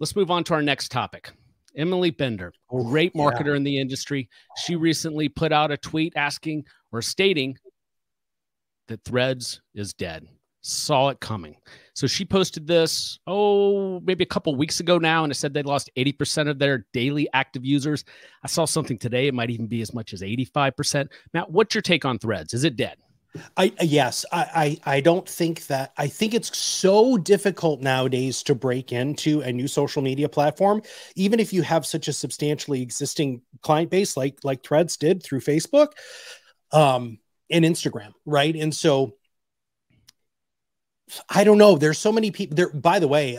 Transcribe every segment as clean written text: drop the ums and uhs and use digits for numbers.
Let's move on to our next topic. Emily Bender, great marketer in the industry. She recently put out a tweet asking or stating that Threads is dead. Saw it coming. So she posted this, maybe a couple weeks ago now, and it said they lost 80% of their daily active users. I saw something today. It might even be as much as 85%. Matt, what's your take on Threads? Is it dead? Yes, I don't think that. I think it's so difficult nowadays to break into a new social media platform, even if you have such a substantially existing client base like Threads did through Facebook and Instagram, right? And so I don't know. There's so many people there. By the way,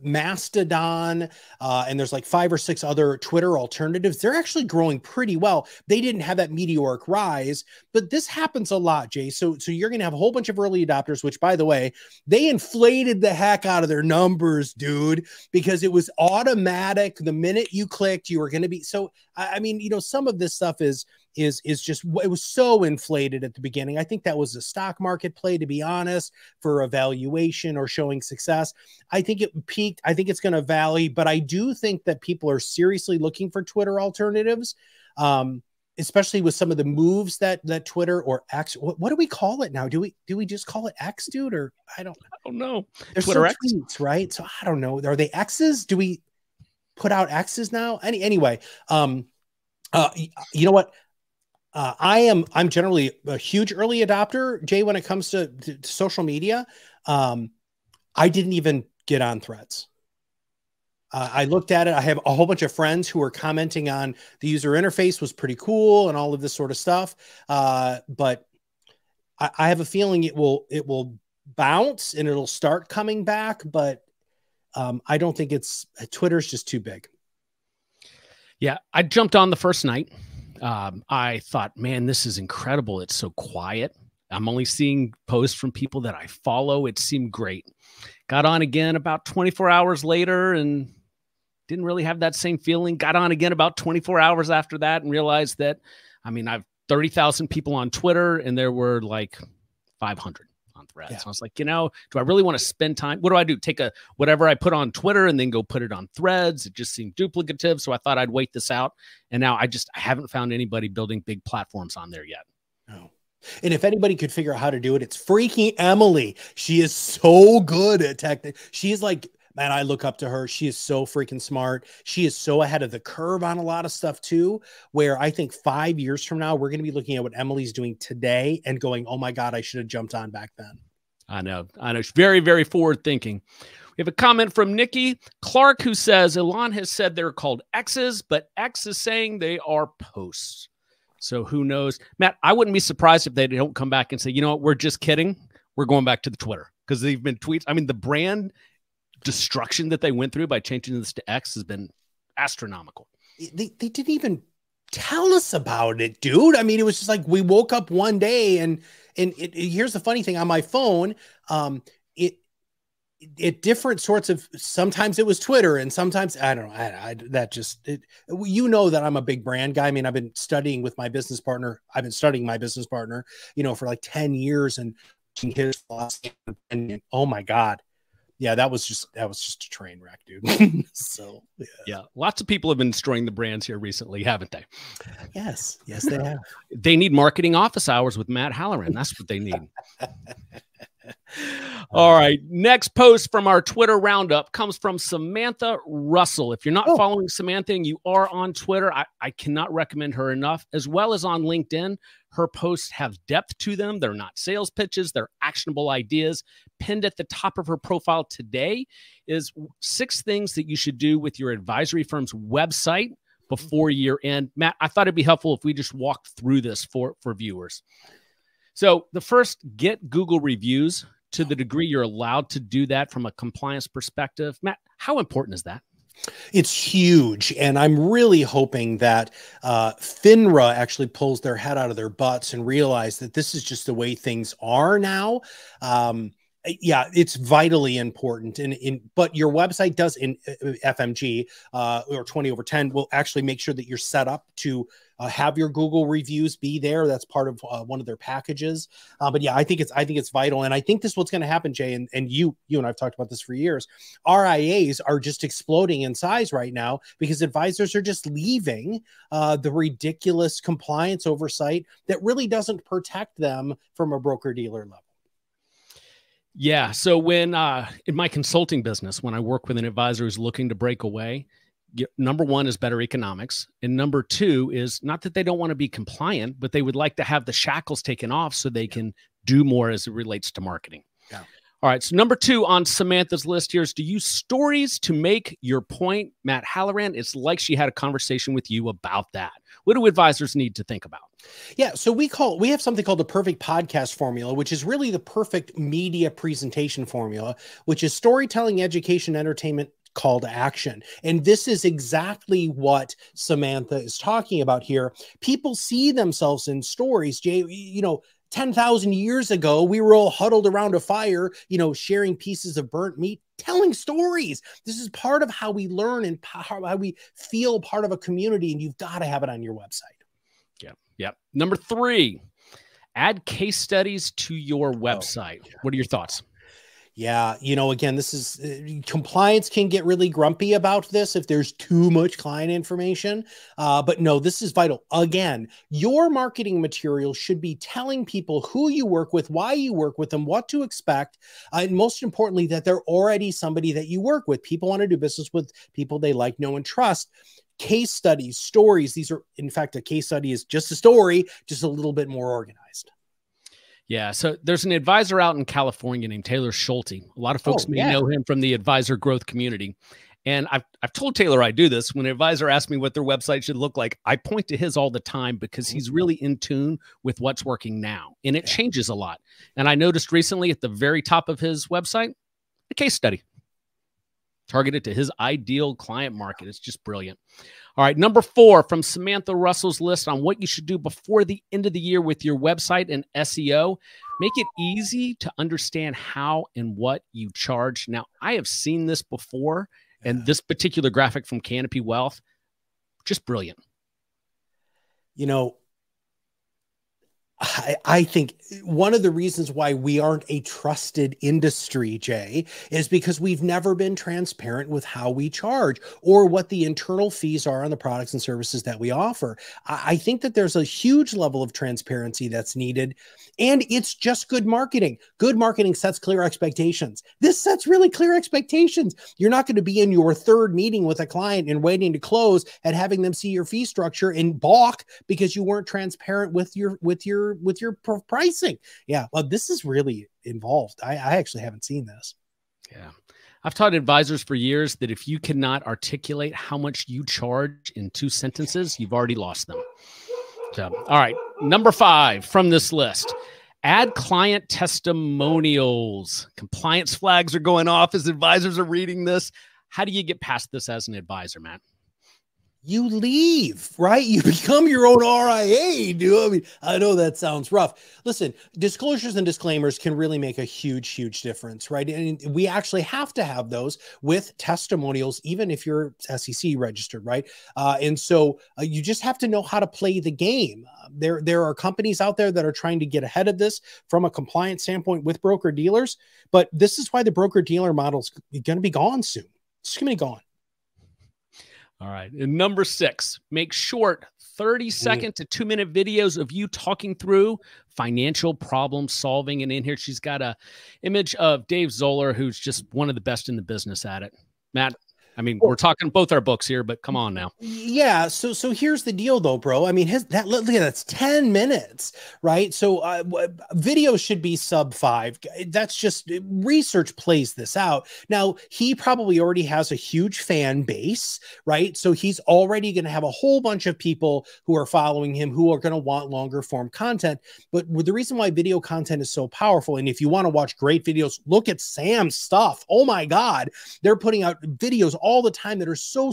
Mastodon, and there's like 5 or 6 other Twitter alternatives. They're actually growing pretty well. They didn't have that meteoric rise, but this happens a lot, Jay. So you're going to have a whole bunch of early adopters, which, by the way, they inflated the heck out of their numbers, dude, because it was automatic. The minute you clicked, you were going to be. So, I mean, some of this stuff is just, it was so inflated at the beginning. I think that was a stock market play, to be honest, for evaluation or showing success. I think it peaked. I think it's going to valley, but I do think that people are seriously looking for Twitter alternatives, especially with some of the moves that Twitter or X, what do we call it now? Do we just call it X, dude? Or I don't know. There's Twitter X, tweets, right? So I don't know. Are they X's? Do we put out X's now? Anyway, you know what? I'm generally a huge early adopter, Jay, when it comes to social media. I didn't even get on Threads. I looked at it. I have a whole bunch of friends who are commenting on the user interface was pretty cool and all of this sort of stuff. But I have a feeling it will bounce and it'll start coming back. But I don't think Twitter's just too big. Yeah, I jumped on the first night. I thought, man, this is incredible. It's so quiet. I'm only seeing posts from people that I follow. It seemed great. Got on again about 24 hours later and didn't really have that same feeling. Got on again about 24 hours after that and realized that, I've 30,000 people on Twitter and there were like 500 on Threads. Yeah. I was like, do I really want to spend time? What do I do? Take whatever I put on Twitter and then go put it on Threads. It just seemed duplicative. So I thought I'd wait this out. And now I haven't found anybody building big platforms on there yet. No. And if anybody could figure out how to do it, it's freaking Emily. She is so good at tech. She's like, man, I look up to her. She is so freaking smart. She is so ahead of the curve on a lot of stuff too, where I think 5 years from now, we're going to be looking at what Emily's doing today and going, oh my God, I should have jumped on back then. I know. She's very, very forward thinking. We have a comment from Nikki Clark who says, Elon has said they're called X's, but X is saying they are posts. So who knows? Matt, I wouldn't be surprised if they don't come back and say, you know what, we're just kidding. We're going back to the Twitter because they've been tweets. The brand destruction that they went through by changing this to X has been astronomical. They didn't even tell us about it, dude. It was just like we woke up one day and here's the funny thing on my phone. It different sorts of, sometimes it was Twitter and sometimes I don't know. That I'm a big brand guy. I've been studying with my business partner. I've been studying my business partner, for like 10 years and his philosophy. And oh my God. Yeah, that was just a train wreck, dude. So yeah, lots of people have been destroying the brands here recently, haven't they? Yes, they have. They need marketing office hours with Matt Halloran. That's what they need. All right. Next post from our Twitter roundup comes from Samantha Russell. If you're not following Samantha and you are on Twitter, I cannot recommend her enough, as well as on LinkedIn. Her posts have depth to them. They're not sales pitches. They're actionable ideas. Pinned at the top of her profile today is 6 things that you should do with your advisory firm's website before year end. Matt, I thought it'd be helpful if we just walked through this for viewers. So the first, get Google reviews to the degree you're allowed to do that from a compliance perspective. Matt, how important is that? It's huge. And I'm really hoping that FINRA actually pulls their head out of their butts and realize that this is just the way things are now. Yeah, it's vitally important. But your website does in FMG or 20/10 will actually make sure that you're set up to have your Google reviews be there. That's part of one of their packages. But yeah, I think it's vital. And I think this is what's going to happen, Jay. And you and I've talked about this for years. RIAs are just exploding in size right now because advisors are just leaving the ridiculous compliance oversight that really doesn't protect them from a broker-dealer level. Yeah. So when in my consulting business, when I work with an advisor who's looking to break away, number one is better economics. And number two is not that they don't want to be compliant, but they would like to have the shackles taken off so they can do more as it relates to marketing. Yeah. All right. So number two on Samantha's list here is to use stories to make your point. Matt Halloran, it's like she had a conversation with you about that. What do advisors need to think about? Yeah, so we have something called the perfect podcast formula, which is really the perfect media presentation formula, which is storytelling, education, entertainment, call to action. And this is exactly what Samantha is talking about here. People see themselves in stories, Jay, 10,000 years ago, we were all huddled around a fire, sharing pieces of burnt meat, telling stories. This is part of how we learn and how we feel part of a community, and you've got to have it on your website. Yep. Number three, add case studies to your website. Oh, yeah. What are your thoughts? Yeah, again, this is compliance can get really grumpy about this if there's too much client information. But no, this is vital. Again, your marketing material should be telling people who you work with, why you work with them, what to expect. And most importantly, that they're already somebody that you work with. People want to do business with people they like, know, and trust. Case studies, stories. These are, in fact, a case study is just a story, just a little bit more organized. Yeah. So there's an advisor out in California named Taylor Schulte. A lot of folks may know him from the advisor growth community. And I've told Taylor I do this. When an advisor asks me what their website should look like, I point to his all the time because he's really in tune with what's working now. And it changes a lot. And I noticed recently at the very top of his website, a case study targeted to his ideal client market. It's just brilliant. All right, number four from Samantha Russell's list on what you should do before the end of the year with your website and SEO. Make it easy to understand how and what you charge. Now, I have seen this before, and this particular graphic from Canopy Wealth, just brilliant. I think one of the reasons why we aren't a trusted industry, Jay, is because we've never been transparent with how we charge or what the internal fees are on the products and services that we offer. I think that there's a huge level of transparency that's needed, and it's just good marketing. Good marketing sets clear expectations. This sets really clear expectations. You're not going to be in your third meeting with a client and waiting to close and having them see your fee structure and balk because you weren't transparent with your pricing. Yeah, well, this is really involved. I actually haven't seen this. Yeah. I've taught advisors for years that if you cannot articulate how much you charge in 2 sentences, you've already lost them. So, all right. Number 5 from this list, add client testimonials. Compliance flags are going off as advisors are reading this. How do you get past this as an advisor, Matt? You leave, right? You become your own RIA, dude. I mean, I know that sounds rough. Listen, disclosures and disclaimers can really make a huge, huge difference, right? And we actually have to have those with testimonials, even if you're SEC registered, right? And so you just have to know how to play the game. There are companies out there that are trying to get ahead of this from a compliance standpoint with broker dealers, but this is why the broker dealer model is going to be gone soon. It's going to be gone. All right. And number 6, make short 30-second to 2-minute videos of you talking through financial problem solving. And in here, she's got a image of Dave Zoller, who's just one of the best in the business at it. Matt, I mean, we're talking both our books here, but come on now. Yeah. So here's the deal though, bro. I mean, look at that's 10 minutes, right? So video should be sub 5. That's just research plays this out. Now he probably already has a huge fan base, right? So he's already going to have a whole bunch of people who are following him who are going to want longer form content. But the reason why video content is so powerful, and if you want to watch great videos, look at Sam's stuff. Oh my God, they're putting out videos all the time that are so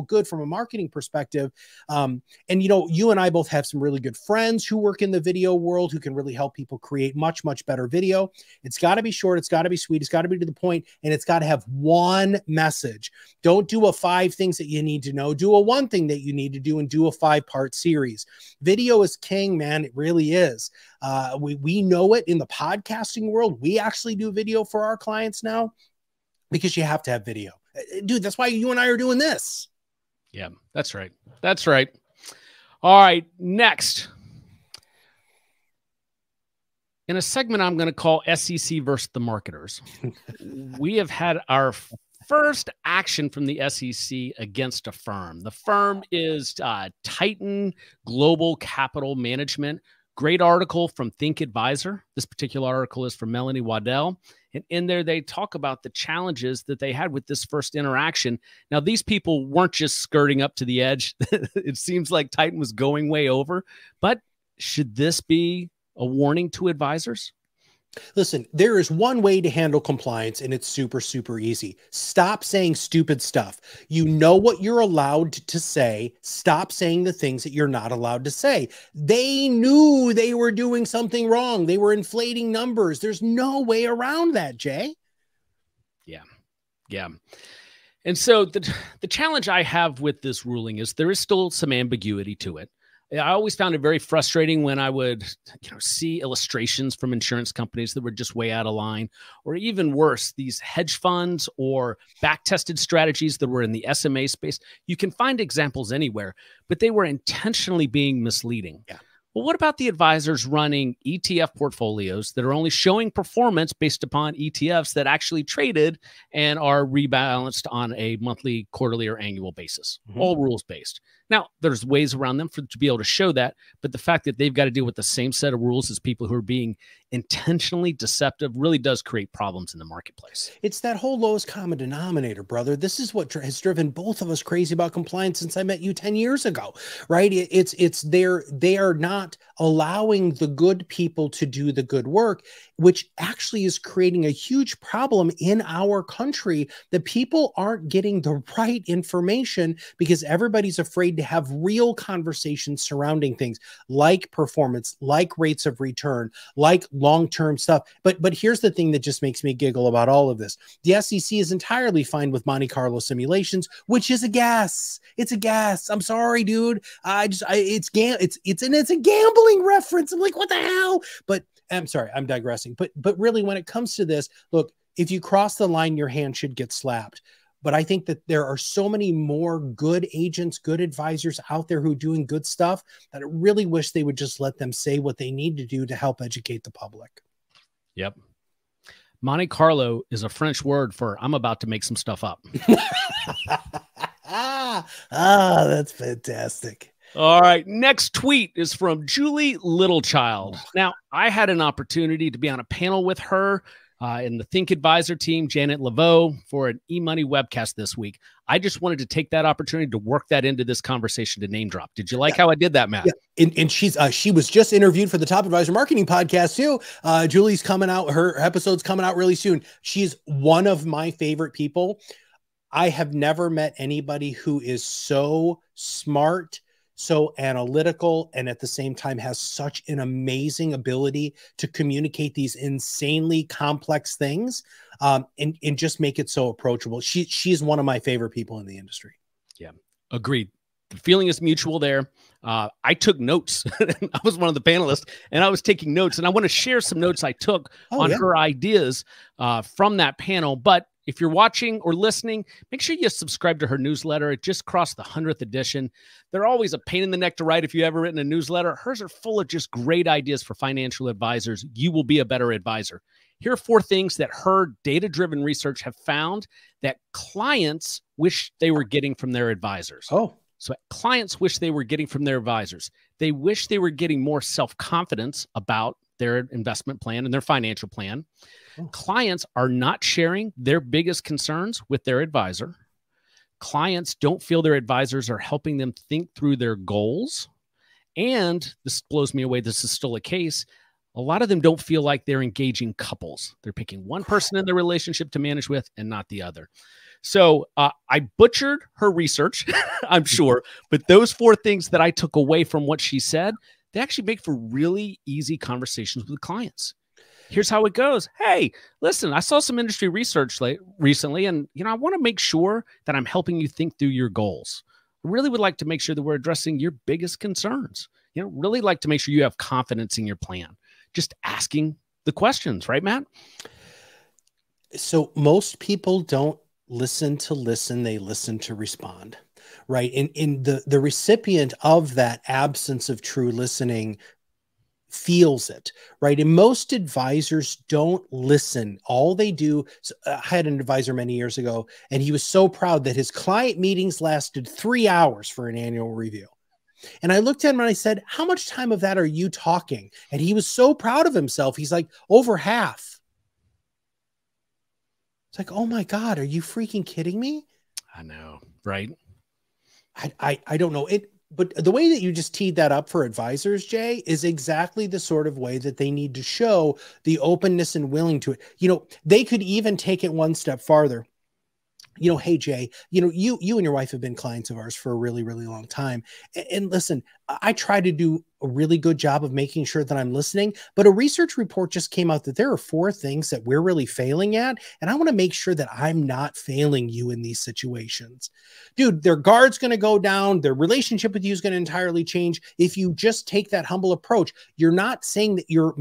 good from a marketing perspective. And, you know, you and I both have some really good friends who work in the video world who can really help people create much better video. It's got to be short. It's got to be sweet. It's got to be to the point, and it's got to have one message. Don't do a 5 things that you need to know. Do a 1 thing that you need to do, and do a 5-part series. Video is king, man. It really is. We know it in the podcasting world. We actually do video for our clients now because you have to have video. Dude, that's why you and I are doing this. Yeah, that's right. That's right. All right, next. In a segment I'm going to call SEC versus the marketers, we have had our first action from the SEC against a firm. The firm is Titan Global Capital Management. Great article from Think Advisor. This particular article is from Melanie Waddell. And in there, they talk about the challenges that they had with this first interaction. Now, these people weren't just skirting up to the edge. It seems like Titan was going way over. But should this be a warning to advisors? Listen, there is one way to handle compliance, and it's super easy. Stop saying stupid stuff. You know what you're allowed to say. Stop saying the things that you're not allowed to say. They knew they were doing something wrong. They were inflating numbers. There's no way around that, Jay. Yeah. And so the challenge I have with this ruling is there is still some ambiguity to it. I always found it very frustrating when I would, see illustrations from insurance companies that were just way out of line, or even worse, these hedge funds or back-tested strategies that were in the SMA space. You can find examples anywhere, but they were intentionally being misleading. Yeah. Well, what about the advisors running ETF portfolios that are only showing performance based upon ETFs that actually traded and are rebalanced on a monthly, quarterly, or annual basis? All rules-based. Now, there's ways around them to be able to show that, but the fact that they've got to deal with the same set of rules as people who are being intentionally deceptive really does create problems in the marketplace. It's that whole lowest common denominator, brother. This is what has driven both of us crazy about compliance since I met you 10 years ago, right? They are not allowing the good people to do the good work, which actually is creating a huge problem in our country, that people aren't getting the right information because everybody's afraid to have real conversations surrounding things like performance, like rates of return, like long-term stuff. But here's the thing that just makes me giggle about all of this. The SEC is entirely fine with Monte Carlo simulations, which is a guess. It's a guess. I'm sorry, dude. It's a gambling reference. I'm like, what the hell? But I'm sorry, I'm digressing. But really, when it comes to this, look, if you cross the line, your hand should get slapped. But I think that there are so many more good agents, good advisors out there who are doing good stuff that I really wish they would just let them say what they need to do to help educate the public. Yep. Monte Carlo is a French word for I'm about to make some stuff up. That's fantastic. All right. Next tweet is from Julie Littlechild. Now, I had an opportunity to be on a panel with her in the Think Advisor team, Janet Laveau, for an eMoney webcast this week. I just wanted to take that opportunity to work that into this conversation to name drop. Did you like how I did that, Matt? Yeah. And she was just interviewed for the Top Advisor Marketing podcast too. Julie's coming out. Her episode's coming out really soon. She's one of my favorite people. I have never met anybody who is so smart, so analytical, and at the same time has such an amazing ability to communicate these insanely complex things and just make it so approachable. She's one of my favorite people in the industry. Yeah, agreed. The feeling is mutual there. I took notes. I was one of the panelists, and I was taking notes, and I want to share some notes I took on her ideas from that panel. But if you're watching or listening, make sure you subscribe to her newsletter. It just crossed the 100th edition. They're always a pain in the neck to write if you've ever written a newsletter. Hers are full of just great ideas for financial advisors. You will be a better advisor. Here are 4 things that her data-driven research have found that clients wish they were getting from their advisors. So clients wish they were getting from their advisors. They wish they were getting more self-confidence about their investment plan and their financial plan. Clients are not sharing their biggest concerns with their advisor. Clients don't feel their advisors are helping them think through their goals. And this blows me away. This is still a case. A lot of them don't feel like they're engaging couples. They're picking one person in the relationship to manage with and not the other. So I butchered her research, I'm sure, but those 4 things that I took away from what she said, they actually make for really easy conversations with clients. Here's how it goes. Hey, listen, I saw some industry research recently, and I want to make sure that I'm helping you think through your goals. I really would like to make sure that we're addressing your biggest concerns. Really like to make sure you have confidence in your plan. Just asking the questions, right, Matt? So most people don't listen to listen, they listen to respond, right? In the recipient of that absence of true listening feels it, right? And most advisors don't listen. All they do, I had an advisor many years ago, and he was so proud that his client meetings lasted 3 hours for an annual review. And I looked at him and I said, how much time of that are you talking? And he was so proud of himself. He's like, over half. It's like, oh my God, are you freaking kidding me? I know, right? I don't know it. But the way that you just teed that up for advisors, Jay, is exactly the sort of way that they need to show the openness and willing to it. They could even take it one step farther. Hey, Jay, you and your wife have been clients of ours for a really, really long time. And listen, I try to do a really good job of making sure that I'm listening, but a research report just came out that there are 4 things that we're really failing at. And I want to make sure that I'm not failing you in these situations. Dude, their guard's going to go down. Their relationship with you is going to entirely change. If you just take that humble approach, you're not saying that you're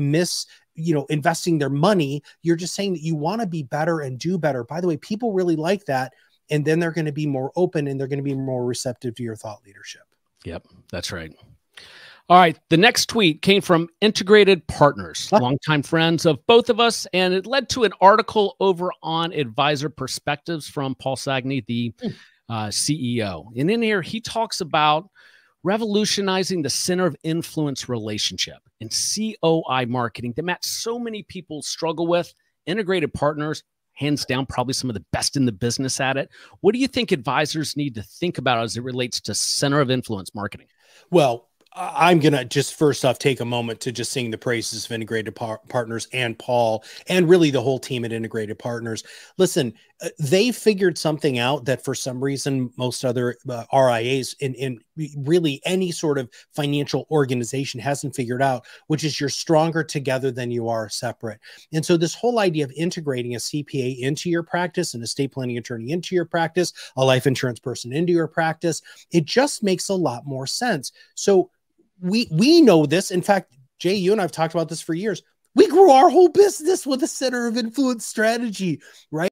investing their money. You're just saying that you want to be better and do better. By the way, people really like that. And then they're going to be more open and they're going to be more receptive to your thought leadership. Yep, that's right. All right. The next tweet came from Integrated Partners, longtime friends of both of us. And it led to an article over on Advisor Perspectives from Paul Sagney, the CEO. And in here, he talks about revolutionizing the center of influence relationship and COI marketing that, Matt, so many people struggle with. Integrated Partners, hands down, probably some of the best in the business at it. What do you think advisors need to think about as it relates to center of influence marketing? Well, I'm going to just first off take a moment to just sing the praises of Integrated Partners and Paul and really the whole team at Integrated Partners. Listen, they figured something out that for some reason most other RIAs in really any sort of financial organization hasn't figured out, which is you're stronger together than you are separate. And so this whole idea of integrating a CPA into your practice, an estate planning attorney into your practice, a life insurance person into your practice, it just makes a lot more sense. So we know this. In fact, Jay, you and I've talked about this for years. We grew our whole business with a center of influence strategy, right?